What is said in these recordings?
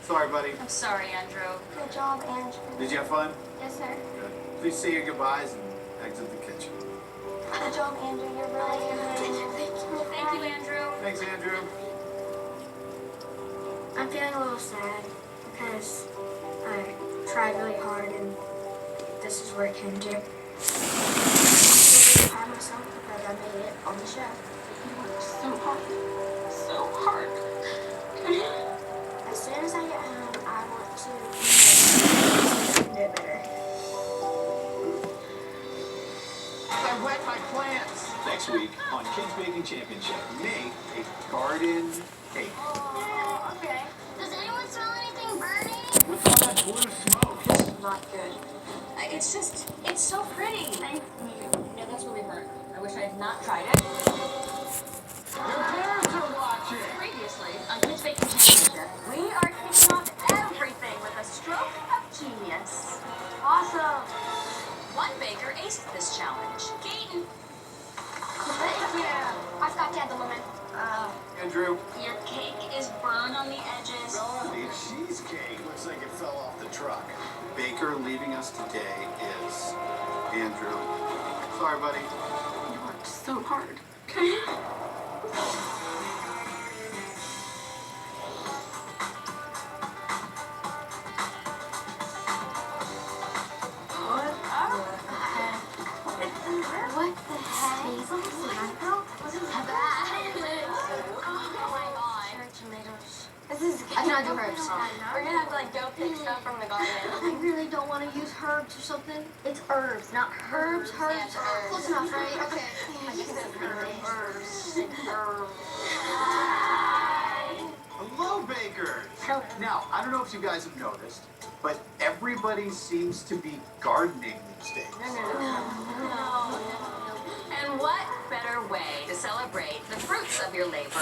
Sorry, buddy. I'm sorry, Andrew. Good job, Andrew. Did you have fun? Yes, sir. Good. Please say your goodbyes and exit the kitchen. Good job, Andrew. You're really good. Thank you, Andrew. Thanks, Andrew. I'm feeling a little sad because I tried really hard and this is where it came to. I'm really proud of myself because I made it on the show. You worked so hard. So hard. As soon as I get home, I want to do it better. I wet my plants. Next week on Kids Baking Championship, make a garden cake. Oh, okay. Does anyone smell anything burning? What's all that blue smoke? This is not good. It's so pretty. Thank you. Yeah, that's really hurt. I wish I had not tried it. Your parents are watching. Previously, on Kids Baking Championship, we are kicking off everything with a stroke of genius. Awesome. One baker aced this challenge. Keaton. Thank you. I've got to add the lemon. Andrew. Your cake is burned on the edges. The cheesecake looks like it fell off the truck. Baker leaving us today is Andrew. Sorry, buddy. You worked so hard. Okay. What the heck? Hazel? Cilantro? What is that? Oh my god. Tomatoes. This is. I cannot do herbs. We're gonna have to like go pick stuff from the garden. I really don't want to use herbs or something. It's herbs, not herbs. Herbs. Yeah, herbs. Close enough, right? Okay. Hello, Baker. Help. Now, I don't know if you guys have noticed, but everybody seems to be gardening these days. And what better way to celebrate the fruits of your labor?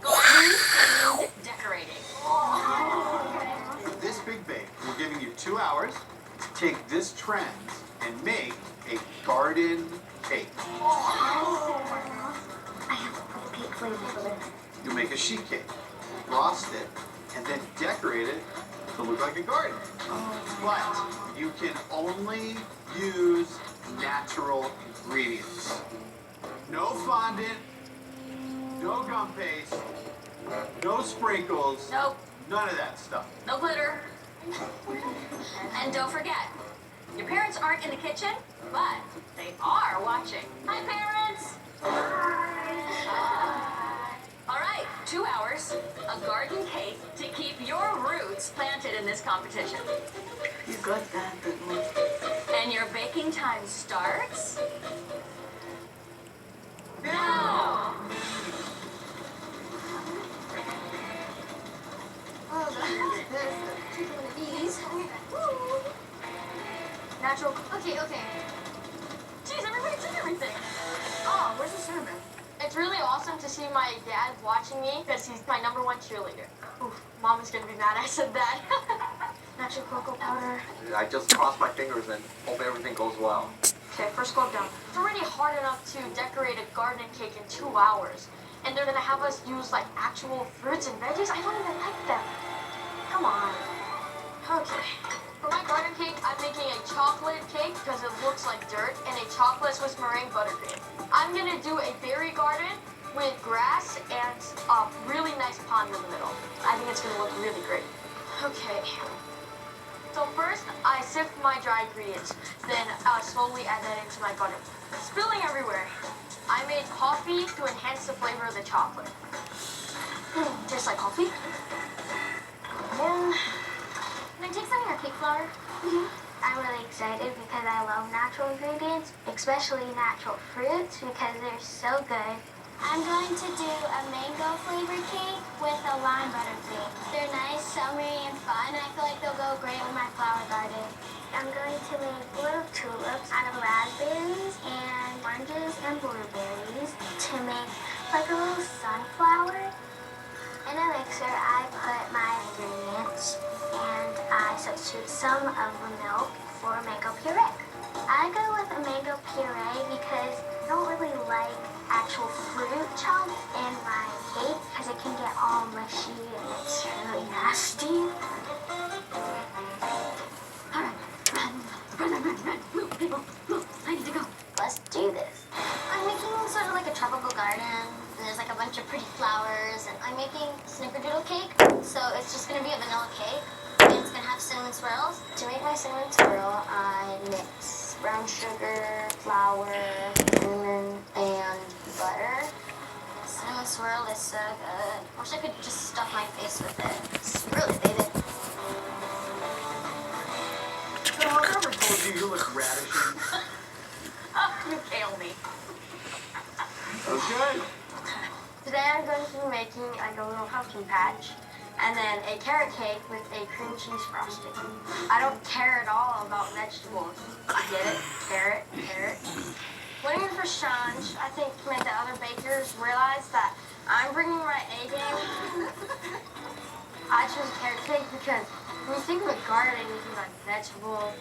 Gardening and decorating. For this big bake, we're giving you 2 hours to take this trend and make a garden cake. I have to put cake flavor for this. You make a sheet cake, frost it, and then decorate it to look like a garden. But you can only use natural ingredients. No fondant, no gum paste, no sprinkles, Nope, none of that stuff. no glitter. And don't forget, your parents aren't in the kitchen, but they are watching. Hi, parents. All right, 2 hours, a garden cake to keep your roots planted in this competition. You got that, didn't we? And your baking time starts now. Oh, that's take one of these. Natural. Okay. Jeez, everybody did everything. Oh, where's the cinnamon? It's really awesome to see my dad watching me because he's my #1 cheerleader. Oof, Mom is gonna be mad I said that. Natural cocoa powder. I just cross my fingers and hope everything goes well. Okay, first glove down. It's already hard enough to decorate a garden cake in 2 hours. And they're gonna have us use like actual fruits and veggies? I don't even like them. Come on. Okay. For my garden cake, I'm making a chocolate cake because it looks like dirt and a chocolate Swiss meringue buttercream. I'm gonna do a berry garden with grass and a really nice pond in the middle. I think it's gonna look really great. Okay. So first, I sift my dry ingredients, then slowly add that into my butter. Spilling everywhere. I made coffee to enhance the flavor of the chocolate. Tastes like coffee. Can I take some of your cake flour? I'm really excited because I love natural ingredients, especially natural fruits because they're so good. I'm going to do a mango flavored cake with a lime buttercream. They're nice, summery, and fun. I feel like they'll go great with my flower garden. I'm going to make little tulips out of raspberries and oranges and blueberries to make like a little sunflower. In a mixer, I put my ingredients and I substitute some of the milk for mango puree. I go with a mango puree because I don't really like actual fruit chunks in my cake because it can get all mushy and it's really nasty. Alright, run. Move, people, move. I need to go. Let's do this. I'm making sort of like a tropical garden. And there's like a bunch of pretty flowers. And I'm making snickerdoodle cake. So it's just going to be a vanilla cake. And it's going to have cinnamon swirls. To make my cinnamon swirl, I mix brown sugar, flour, cinnamon, and butter. Cinnamon swirl is so good. Wish I could just stuff my face with it. It's really baby. So I never told you you look ravishing. You kale me. Okay. Today I'm going to be making like a little pumpkin patch and then a carrot cake with a cream cheese frosting. I don't care at all about vegetables. You get it? Carrot. Waiting for Shanj, I think, to make the other bakers realize that I'm bringing my A game. I chose a carrot cake because when you think of a garden, you think like vegetables.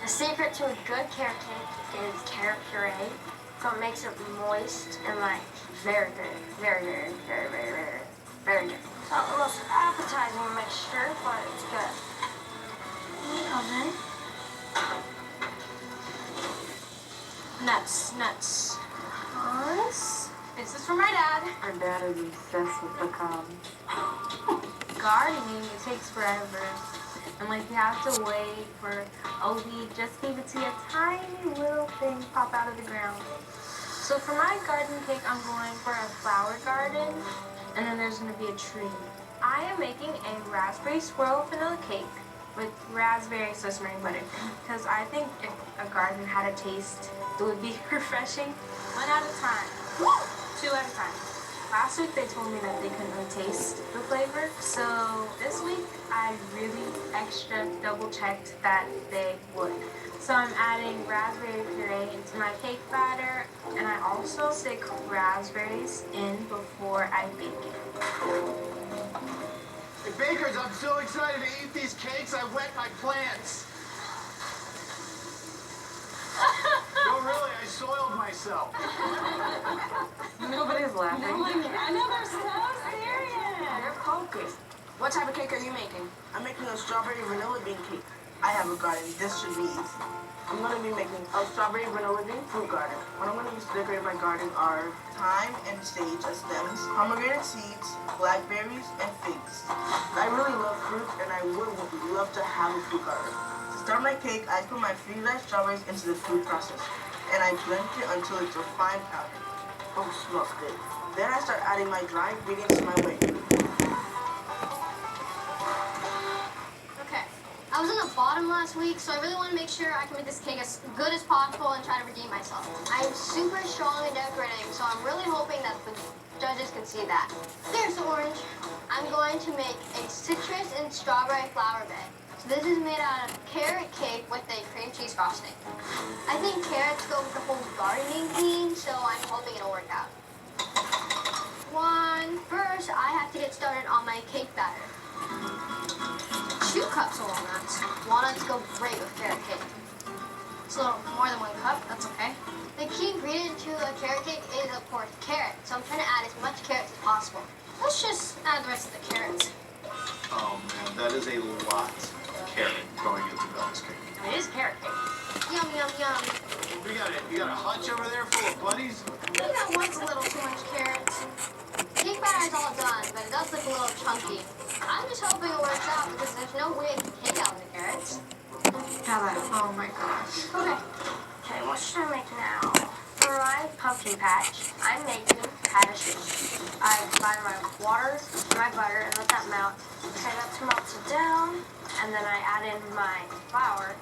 The secret to a good carrot cake is carrot puree. So it makes it moist and like very good. Very good. It's not the most appetizing mixture, but it's good. Oven. Nuts. This is for my dad. Our dad is obsessed with pecans. Gardening, it takes forever. And like you have to wait for a week just to even see a tiny little thing pop out of the ground. So for my garden cake, I'm going for a flower garden, and then there's going to be a tree. I am making a raspberry swirl vanilla cake with raspberry sesame buttercream because I think if a garden had a taste, it would be refreshing. One at a time. Two at a time. Last week they told me that they couldn't really taste the flavor, so this week I really extra double checked that they would. So I'm adding raspberry puree into my cake batter, and I also stick raspberries in before I bake it. Hey, bakers, I'm so excited to eat these cakes, I wet my plants. No, really, I soiled myself. Nobody's laughing. I know they're so serious. They're focused. What type of cake are you making? I'm making a strawberry vanilla bean cake. I have a garden. This should be easy. I'm going to be making a strawberry vanilla bean fruit garden. What I'm going to use to decorate my garden are thyme and sage as stems, pomegranate seeds, blackberries, and figs. I really love fruit, and I would love to have a fruit garden. To start my cake, I put my freeze-dried strawberries into the food processor, and I blend it until it's a fine powder. Oh, smells good. Then I start adding my dry ingredients to my whip. Okay. I was in the bottom last week, so I really want to make sure I can make this cake as good as possible and try to redeem myself. I'm super strong in decorating, so I'm really hoping that the judges can see that. There's the orange. I'm going to make a citrus and strawberry flower bed. So this is made out of carrot cake with a cream cheese frosting. I think carrots go with the whole gardening theme, so I'm hoping it'll work out. First, I have to get started on my cake batter. 2 cups of walnuts. Walnuts go great with carrot cake. It's a little more than 1 cup, that's okay. The key ingredient to a carrot cake is, of course, carrot. So I'm trying to add as much carrots as possible. Let's just add the rest of the carrots. Oh man, that is a lot of carrot going into Bella's cake. It is carrot cake. Yum, yum, yum. You got a hutch over there full of buddies? Maybe that was a little too much carrots. Cake batter is all done, but it does look a little chunky. I'm just hoping it works out because there's no way I can take out the carrots. Oh my gosh. Okay, what should I make now? For my pumpkin patch, I'm making patache. I combine my water and my butter and let that melt. Okay, that's melted down. And then I add in my flour.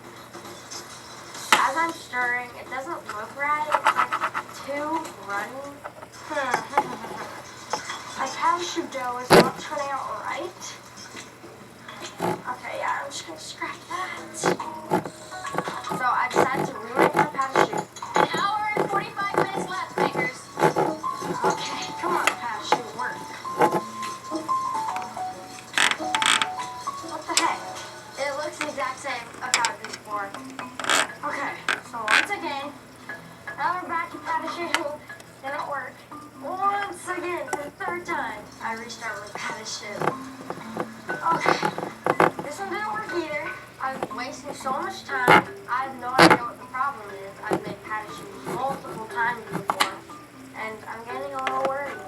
As I'm stirring, it doesn't look right. It's like too runny. My cashew dough is not turning out right. Okay, yeah, I'm just gonna scratch that. So I decided to remake my patache. 1 hour and 45 minutes left, bakers. Okay, come on, patache, work. What the heck? It looks the exact same as how it did before. Okay, so once again, now we're back to patache. Didn't work. Once again, for the 3rd time, I I restart my parachute. Okay. This one didn't work either. I'm wasting so much time. I have no idea what the problem is. I've made parachutes multiple times before, and I'm getting a little worried.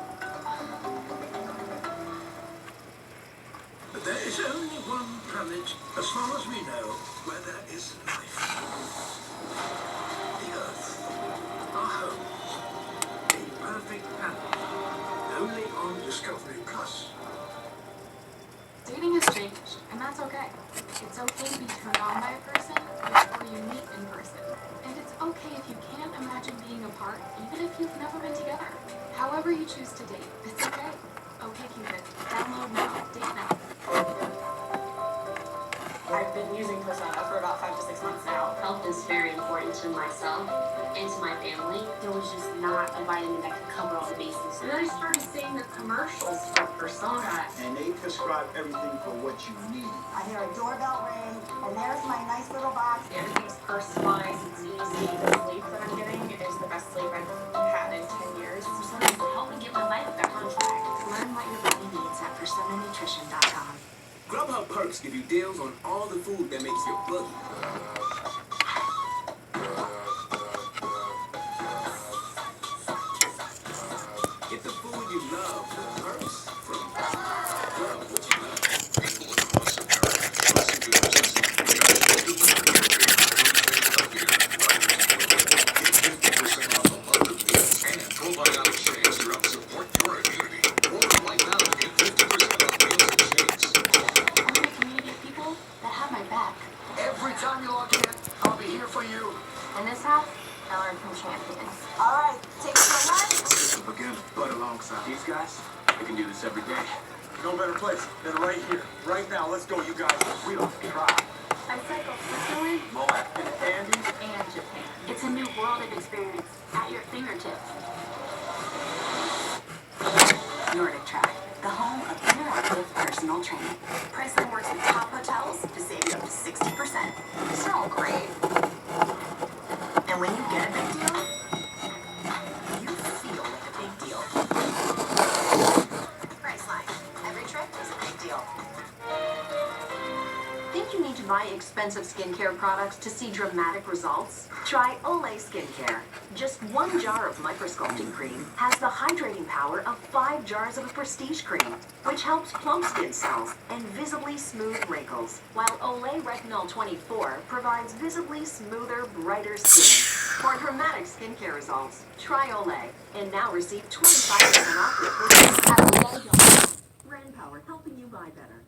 But there is only one planet, as far as we know, where there is life. The Earth. Our home. A perfect planet. Only on Discovery Plus. Dating has changed, and that's okay. It's okay to be turned on by a person before you meet in person. And it's okay if you can't imagine being apart, even if you've never been together. However you choose to date, it's okay. OkCupid. Download now. Date now. I've been using Persona for about 5 to 6 months now. Health is very important to myself and to my family. There was just not a vitamin that could cover all the bases. And then I started seeing the commercials for Persona. And they prescribe everything for what you need. I hear a doorbell ring, and there's my nice little box. Everything's personalized, it's easy. The sleep that I'm getting is the best sleep I've had in 10 years. Persona will help me get my life back on track. Learn what your body needs at PersonaNutrition.com. Grubhub Perks give you deals on all the food that makes your boogie. Get the food you love with Perks from Grub What You Love. In this house, I learned from champions. All right, take some lunch. This is beginner, but alongside these guys, we can do this every day. No better place than right here, right now. Let's go, you guys. We don't try. I cycle Switzerland, Moab and the Andes. and Japan. It's a new world of experience at your fingertips. Nordic Track, the home of interactive personal training. Pricing works with top hotels to save you up to 60%. These are all great. And when you get a big deal, you feel like a big deal. Priceline. Every trip is a big deal. Think you need to buy expensive skincare products to see dramatic results? Try Olay Skincare. Just 1 jar of microsculpting cream has the hydrating power of 5 jars of a prestige cream, which helps plump skin cells and visibly smooth wrinkles, while Olay Retinol 24 provides visibly smoother, brighter skin. For dramatic skincare results, try Olay, and now receive 25% off your purchase at Olay.com. Brand Power, helping you buy better.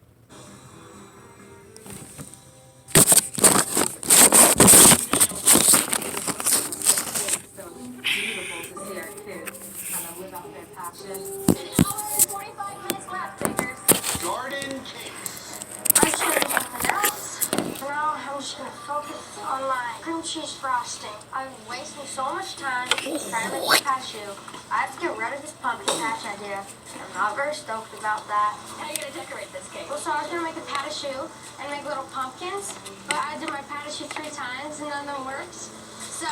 Beautiful to see our kids kind of live out their passion. 1 hour and 45 minutes left, takers. Garden cakes. I should do something else. For now, I'm just gonna focus on my cream cheese frosting. I'm wasting so much time trying to make a cashew. I have to get rid of this pumpkin patch idea. I'm not very stoked about that. How are you gonna decorate this cake? Well, so I was gonna make a parachute and make little pumpkins, but I did my parachute 3 times and none of them worked. So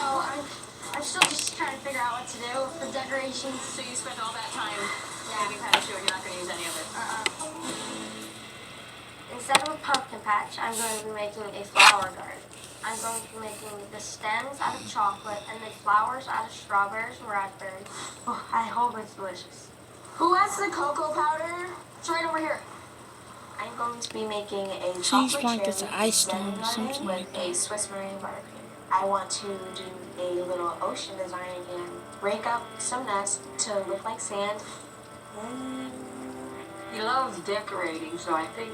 I'm still just trying to figure out what to do for decorations. So you spent all that time making parachute and you're not gonna use any of it? Instead of a pumpkin patch, I'm going to be making a flower garden. I'm going to be making the stems out of chocolate and the flowers out of strawberries and raspberries. Oh, I hope it's delicious. Who has the cocoa powder? It's right over here. I'm going to be making a She's chocolate like this cherry ice stone or lemon something with like that. a Swiss meringue buttercream. I want to do a little ocean design and break up some nuts to look like sand. He loves decorating, so I think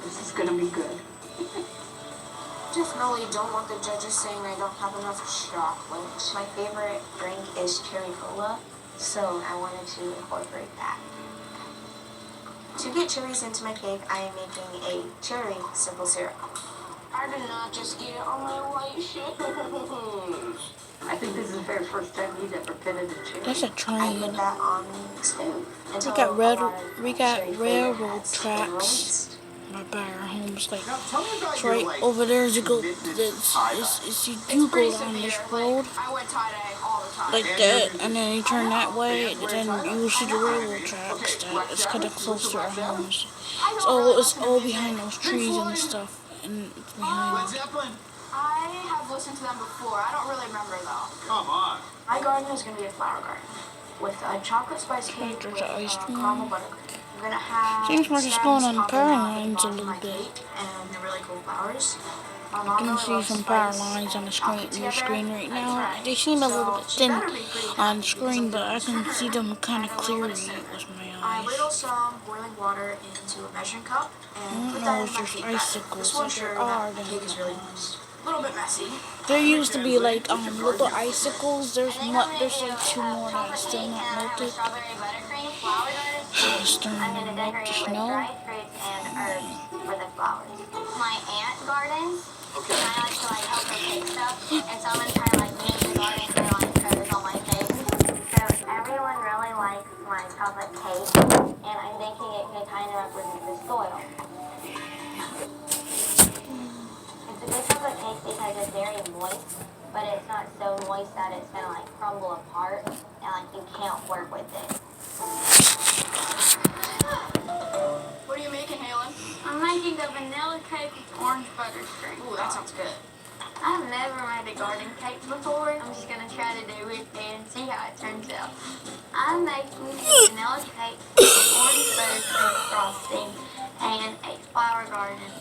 this is gonna be good. Just really don't want the judges saying I don't have enough chocolate. My favorite drink is cherry cola, so I wanted to incorporate that. To get cherries into my cake, I am making a cherry simple syrup. I did not just get it on my white shoes. I think this is the very first time he's ever pitted a cherry. That's a I put triangle. that on the stove. We got railroad tracks right by our homes. Like Now tell me about it's your right like over there as you go. commitment to tie-dye. It's you do go down this road. I went tie-dye all the time. like that, and then you turn that way, then you see the railroad tracks that is kind of close to our homes. It's all behind those trees and stuff, and it's behind. I have listened to them before. I don't really remember though. Come on. My garden is going to be a flower garden with a chocolate spice cake with caramel buttercream. We're going to have Seems like it's going on power lines a little bit. And the really cool flowers. You can see some power lines on the screen right now. They seem a little bit thin on the screen, but I can see them kind of clearly with my I eyes. ladle some boiling water into a measuring cup and put that in my there's cake icicles. This one sure that the cake is really nice. A little bit messy. There used to be like little icicles. There's like 2 more that are still not melted. It's starting to melt the snow. And herbs for the flowers. My aunt gardens. Okay. And I like to help her take stuff. And so I'm gonna try to make the garden kind of curves on my face. So everyone really likes my chocolate cake, and I'm thinking it can kind of represent the soil. It's a good chocolate cake because it's very moist, but it's not so moist that it's gonna crumble apart and you can't work with it. What are you making, Halen? I'm making a vanilla cake with orange buttercream. Ooh, that sounds good. I've never made a garden cake before. I'm just gonna try to do it and see how it turns out. I'm making a vanilla cake with orange buttercream frosting and a flower garden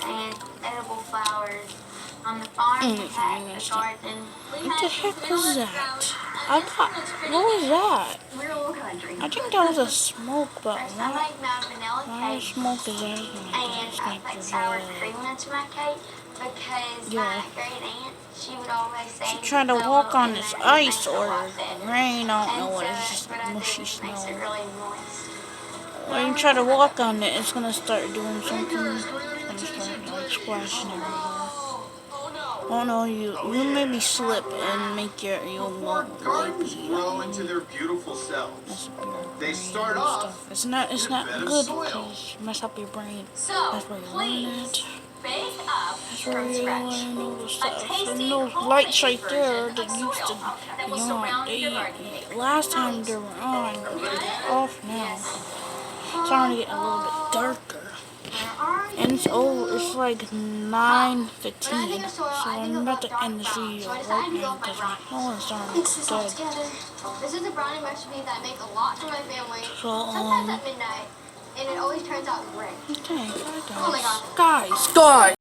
and edible flowers. On the farm, we had a garden. What the heck was that? What was that? I think that was a smoke, but I make my vanilla why cake smoke is that? and I put sour cream into my cake because my great aunt, she would always say She tried to walk on this ice or rain, I don't know what, it's just mushy snow. makes it really moist. When you try to walk on it, it's gonna start doing something. It's gonna start splashing everywhere. Oh no, you maybe slip and make you'll won't Grow into their beautiful selves. They start off. It's not good because you mess up your brain. So, That's where you learn it. bake up That's where from you scratch. learn all the A stuff. tasty, And those homemade lights right there version that of used to soil pop that will be on, surround your garden cake. last time they were on, they're off now. It's starting to get a little bit darker. And it's like 9:15, so I'm about to end the video right now because my phone is starting to get dead. This is a brownie recipe that I make a lot for my family. So, Sometimes at midnight, and it always turns out great. okay, Oh my god. Guys!